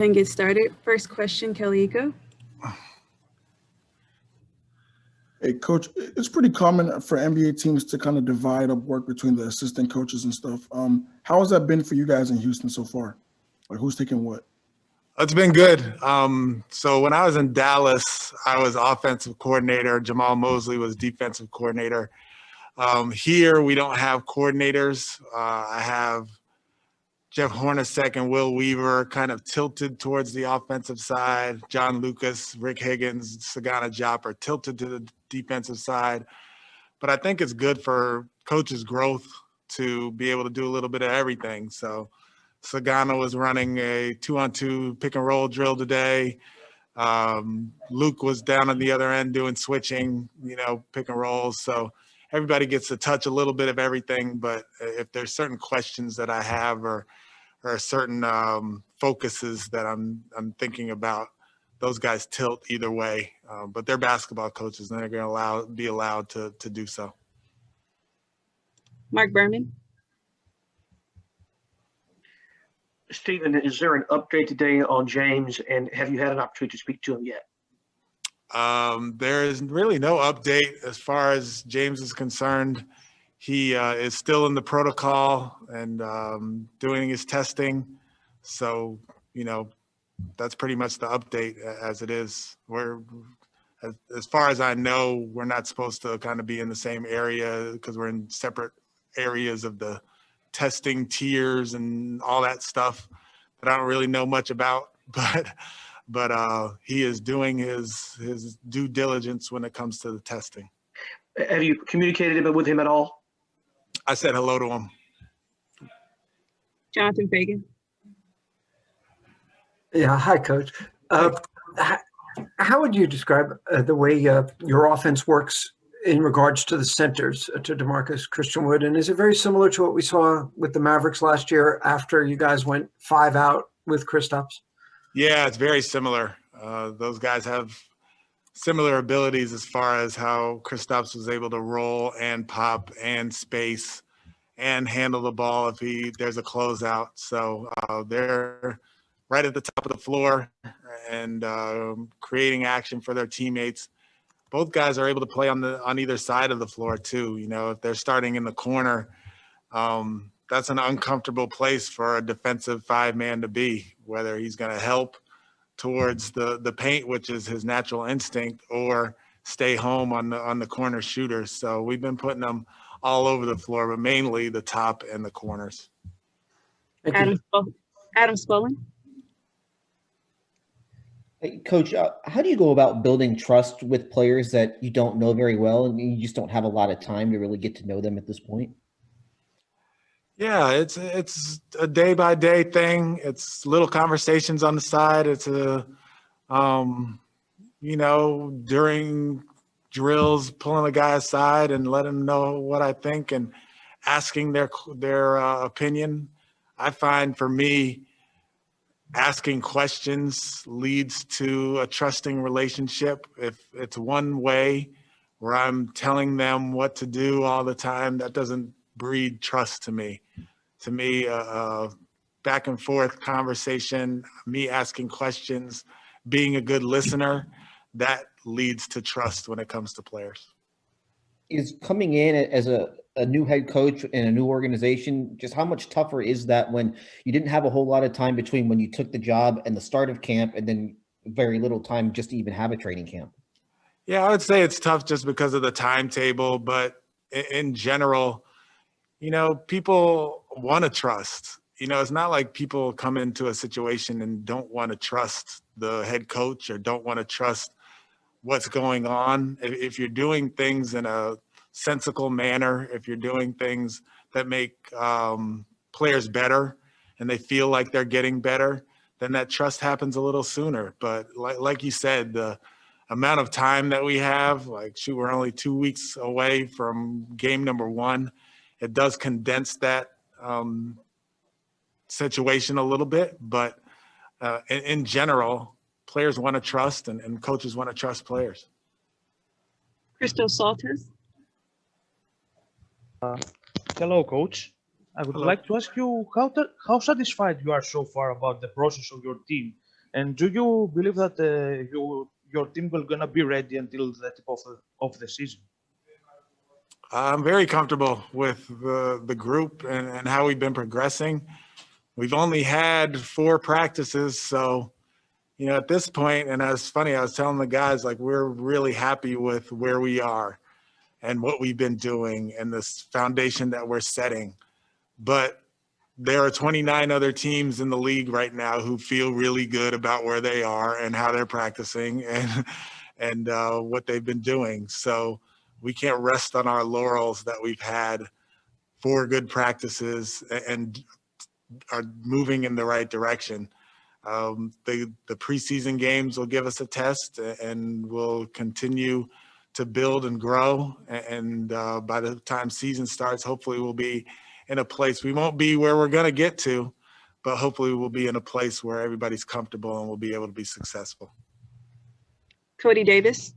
And get started. First question, Kelly, you go. Hey, Coach, it's pretty common for NBA teams to kind of divide up work between the assistant coaches and stuff. How has that been for you guys in Houston so far? Like, who's taking what? It's been good. So when I was in Dallas, I was offensive coordinator. Jamal Mosley was defensive coordinator. Here, we don't have coordinators. I have Jeff Hornacek and Will Weaver kind of tilted towards the offensive side. John Lucas, Rick Higgins, Sagana Diop are tilted to the defensive side. But I think it's good for coaches' growth to be able to do a little bit of everything. So Sagana was running a 2-on-2 pick and roll drill today. Luke was down on the other end doing switching, pick and rolls. So everybody gets to touch a little bit of everything. But if there's certain questions that I have or certain focuses that I'm thinking about, those guys tilt either way. But they're basketball coaches, and they're going to be allowed to do so. Mark Berman. Stephen, is there an update today on James, and have you had an opportunity to speak to him yet? There is really no update as far as James is concerned. He is still in the protocol and doing his testing. So, that's pretty much the update as it is. As far as I know, we're not supposed to kind of be in the same area because we're in separate areas of the testing tiers and all that stuff that I don't really know much about. But he is doing his due diligence when it comes to the testing. Have you communicated with him at all? I said hello to him. Jonathan Fagan. Yeah, hi, Coach. How would you describe the way your offense works in regards to the centers, to DeMarcus, Christian Wood? And is it very similar to what we saw with the Mavericks last year after you guys went 5 out with Kristaps? Yeah, it's very similar. Those guys have similar abilities as far as how Kristaps was able to roll and pop and space and handle the ball if there's a closeout. So they're right at the top of the floor and creating action for their teammates. Both guys are able to play on either side of the floor too. If they're starting in the corner, that's an uncomfortable place for a defensive 5-man to be, whether he's going to help towards the paint, which is his natural instinct, or stay home on the corner shooters. So we've been putting them all over the floor, but mainly the top and the corners. Adam Spolling. Hey, Coach, how do you go about building trust with players that you don't know very well and you just don't have a lot of time to really get to know them at this point? Yeah, it's a day-by-day thing. It's little conversations on the side. It's during drills, pulling a guy aside and letting him know what I think and asking their opinion. I find for me, asking questions leads to a trusting relationship. If it's one way where I'm telling them what to do all the time, that doesn't breed trust to me. To me, back and forth conversation, me asking questions, being a good listener, that leads to trust when it comes to players. Is coming in as a new head coach in a new organization, just how much tougher is that when you didn't have a whole lot of time between when you took the job and the start of camp and then very little time just to even have a training camp? Yeah, I would say it's tough just because of the timetable, but in general, people want to trust. It's not like people come into a situation and don't want to trust the head coach or don't want to trust what's going on. If you're doing things in a sensible manner, if you're doing things that make players better and they feel like they're getting better, then that trust happens a little sooner. But like you said, the amount of time that we have, we're only 2 weeks away from game number 1. It does condense that situation a little bit, but in general, players want to trust and coaches want to trust players. Crystal Salters. Hello, Coach. I would like to ask you how satisfied you are so far about the process of your team And do you believe that your team will gonna be ready until the tip of the season? I'm very comfortable with the group and how we've been progressing. We've only had 4 practices, so at this point, and it's funny, I was telling the guys, like, we're really happy with where we are and what we've been doing and this foundation that we're setting. But there are 29 other teams in the league right now who feel really good about where they are and how they're practicing and what they've been doing. So we can't rest on our laurels that we've had 4 good practices and are moving in the right direction. The preseason games will give us a test, and we'll continue to build and grow. And by the time season starts, hopefully we'll be in a place. We won't be where we're going to get to, but hopefully we'll be in a place where everybody's comfortable and we'll be able to be successful. Cody Davis.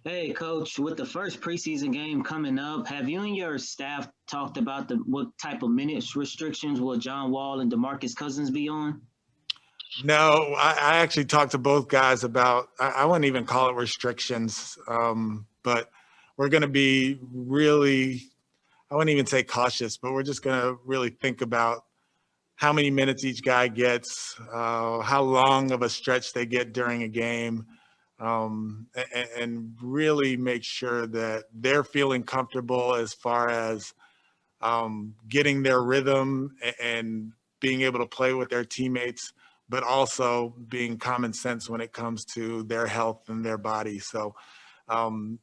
Hey, Coach, with the first preseason game coming up, have you and your staff talked about what type of minutes restrictions will John Wall and DeMarcus Cousins be on? No, I actually talked to both guys about, I wouldn't even call it restrictions, but we're going to be really, I wouldn't even say cautious, but we're just going to really think about how many minutes each guy gets, how long of a stretch they get during a game, and really make sure that they're feeling comfortable as far as getting their rhythm and being able to play with their teammates, but also being common sense when it comes to their health and their body. So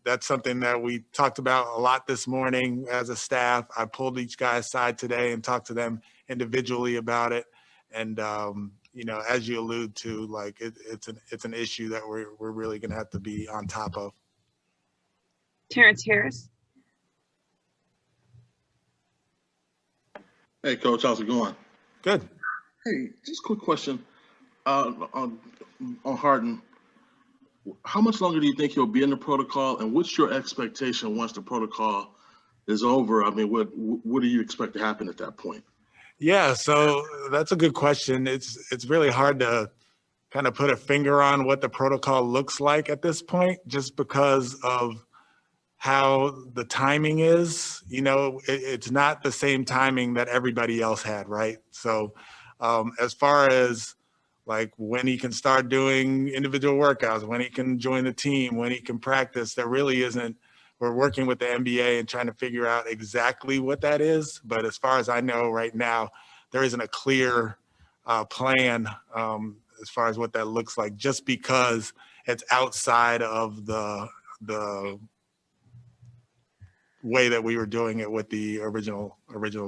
that's something that we talked about a lot this morning as a staff. I pulled each guy aside today and talked to them individually about it. And, as you allude to, like, it's an issue that we're really going to have to be on top of. Terrence Harris. Hey, Coach, how's it going? Good. Hey, just a quick question on Harden. How much longer do you think he'll be in the protocol, and what's your expectation once the protocol is over? I mean, what do you expect to happen at that point? Yeah, so that's a good question. It's really hard to kind of put a finger on what the protocol looks like at this point, just because of how the timing is. It's not the same timing that everybody else had, right? So as far as like when he can start doing individual workouts, when he can join the team, when he can practice, there really isn't. We're working with the NBA and trying to figure out exactly what that is. But as far as I know right now, there isn't a clear plan as far as what that looks like, just because it's outside of the way that we were doing it with the original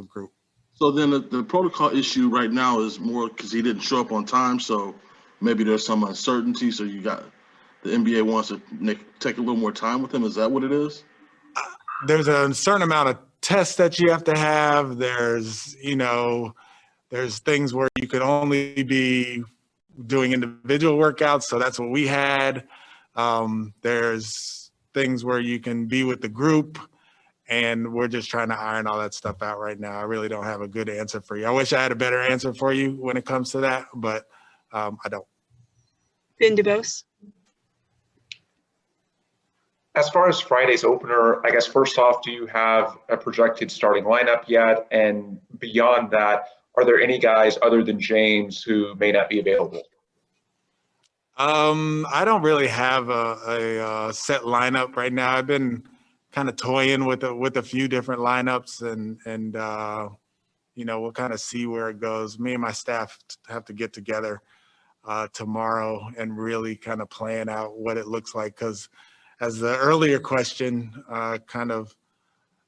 group. So then the protocol issue right now is more because he didn't show up on time. So maybe there's some uncertainty. So the NBA wants to take a little more time with him. Is that what it is? There's a certain amount of tests that you have to have. There's things where you could only be doing individual workouts. So that's what we had. There's things where you can be with the group, and we're just trying to iron all that stuff out right now. I really don't have a good answer for you. I wish I had a better answer for you when it comes to that, but I don't. Ben DeBose. As far as Friday's opener, I guess first off, do you have a projected starting lineup yet? And beyond that, are there any guys other than James who may not be available? I don't really have a set lineup right now. I've been kind of toying with a few different lineups, and we'll kind of see where it goes. Me and my staff have to get together tomorrow and really kind of plan out what it looks like, because as the earlier question kind of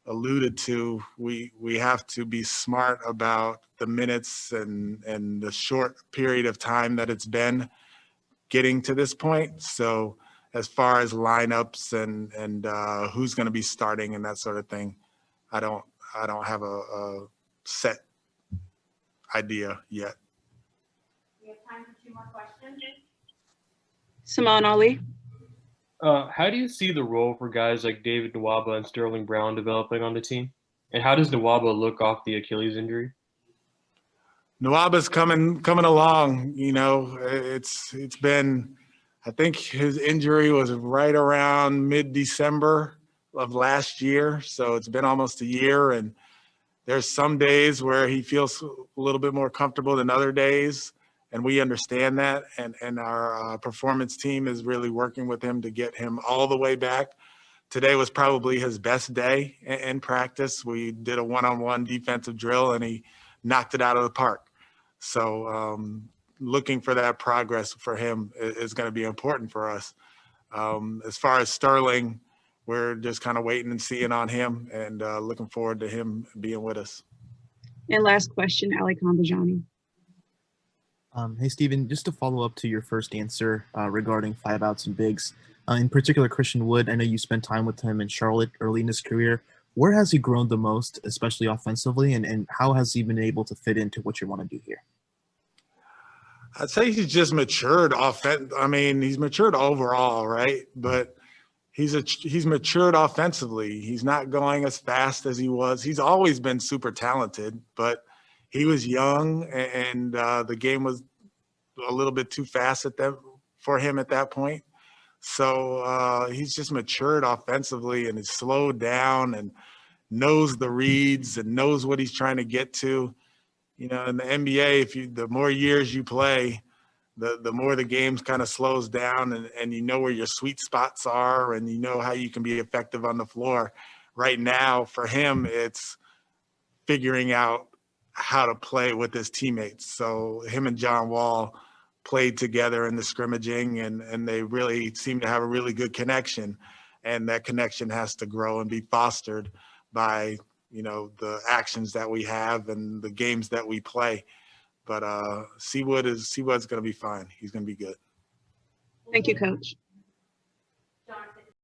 alluded to, we have to be smart about the minutes and the short period of time that it's been getting to this point. So as far as lineups and who's going to be starting and that sort of thing, I don't have a set idea yet. We have time for 2 more questions. Saman Ali. How do you see the role for guys like David Nwaba and Sterling Brown developing on the team? And how does Nwaba look off the Achilles injury? Nwaba's coming along. You know, it's been, I think his injury was right around mid-December of last year. So it's been almost a year, and there's some days where he feels a little bit more comfortable than other days. And we understand that. And our performance team is really working with him to get him all the way back. Today was probably his best day in practice. We did a one-on-one defensive drill, and he knocked it out of the park. So looking for that progress for him is going to be important for us. As far as Sterling, we're just kind of waiting and seeing on him, and looking forward to him being with us. And last question, Ali Kambajani. Hey, Stephen, just to follow up to your first answer regarding 5 outs and bigs, in particular, Christian Wood, I know you spent time with him in Charlotte early in his career. Where has he grown the most, especially offensively, and how has he been able to fit into what you want to do here? I'd say he's just matured I mean, he's matured overall, right? But he's matured offensively. He's not going as fast as he was. He's always been super talented, but he was young, and the game was a little bit too fast for him at that point. So he's just matured offensively, and he's slowed down and knows the reads and knows what he's trying to get to. You know, in the NBA, the more years you play, the more the game kind of slows down, and you know where your sweet spots are, and you know how you can be effective on the floor. Right now, for him, it's figuring out how to play with his teammates. So him and John Wall played together in the scrimmaging, and they really seem to have a really good connection. And that connection has to grow and be fostered by, you know, the actions that we have and the games that we play. But Seawood's going to be fine. He's going to be good. Thank you, Coach.